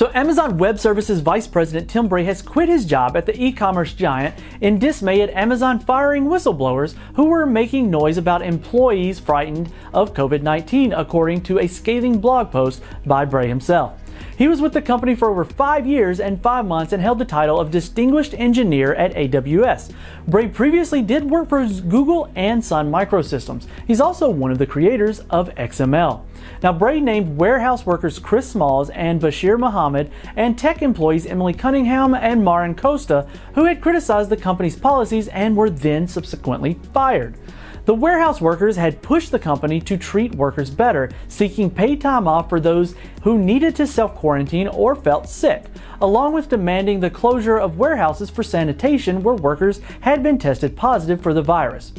So Amazon Web Services Vice President Tim Bray has quit his job at the e-commerce giant in dismay at Amazon firing whistleblowers who were making noise about employees frightened of COVID-19, according to a scathing blog post by Bray himself. He was with the company for over 5 years and 5 months and held the title of Distinguished Engineer at AWS. Bray previously did work for Google and Sun Microsystems. He's also one of the creators of XML. Now, Bray named warehouse workers Chris Smalls and Bashir Muhammad and tech employees Emily Cunningham and Marin Costa, who had criticized the company's policies and were then subsequently fired. The warehouse workers had pushed the company to treat workers better, seeking paid time off for those who needed to self-quarantine or felt sick, along with demanding the closure of warehouses for sanitation where workers had been tested positive for the virus.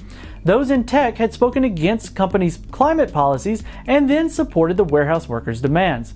Those in tech had spoken against companies' climate policies and then supported the warehouse workers' demands.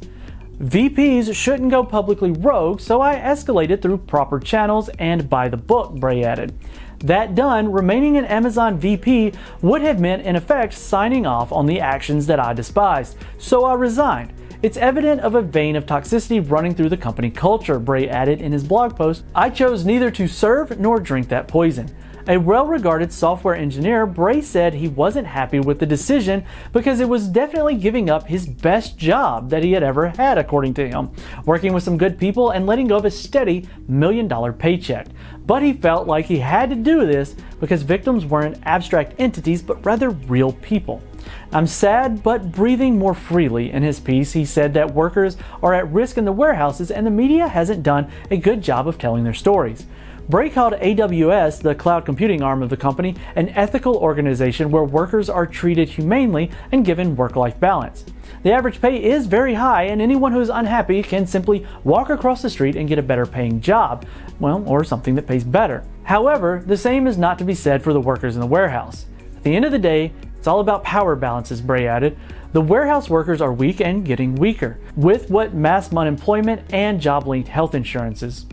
VPs shouldn't go publicly rogue, so I escalated through proper channels and by the book, Bray added. That done, remaining an Amazon VP would have meant, in effect, signing off on the actions that I despised, so I resigned. It's evident of a vein of toxicity running through the company culture, Bray added in his blog post. I chose neither to serve nor drink that poison. A well-regarded software engineer, Bray said he wasn't happy with the decision because it was definitely giving up his best job that he had ever had, according to him, working with some good people and letting go of a steady $1 million paycheck. But he felt like he had to do this because victims weren't abstract entities but rather real people. I'm sad but breathing more freely. In his piece, he said that workers are at risk in the warehouses and the media hasn't done a good job of telling their stories. Bray called AWS, the cloud computing arm of the company, an ethical organization where workers are treated humanely and given work-life balance. The average pay is very high, and anyone who is unhappy can simply walk across the street and get a better paying job, or something that pays better. However, the same is not to be said for the workers in the warehouse. At the end of the day, it's all about power balances, Bray added. The warehouse workers are weak and getting weaker, with what mass unemployment and job-linked health insurances.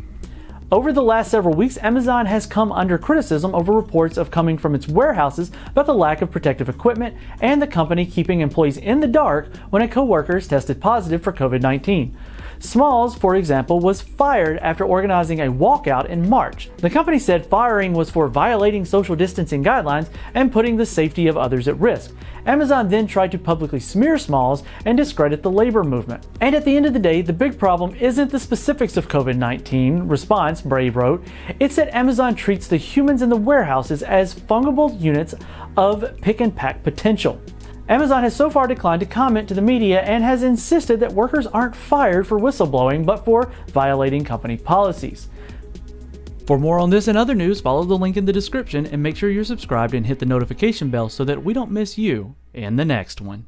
Over the last several weeks, Amazon has come under criticism over reports of coming from its warehouses about the lack of protective equipment and the company keeping employees in the dark when a coworker is tested positive for COVID-19. Smalls, for example, was fired after organizing a walkout in March. The company said firing was for violating social distancing guidelines and putting the safety of others at risk. Amazon then tried to publicly smear Smalls and discredit the labor movement. And at the end of the day, the big problem isn't the specifics of COVID-19 response, Bray wrote. It's that Amazon treats the humans in the warehouses as fungible units of pick and pack potential. Amazon has so far declined to comment to the media and has insisted that workers aren't fired for whistleblowing but for violating company policies. For more on this and other news, follow the link in the description and make sure you're subscribed and hit the notification bell so that we don't miss you in the next one.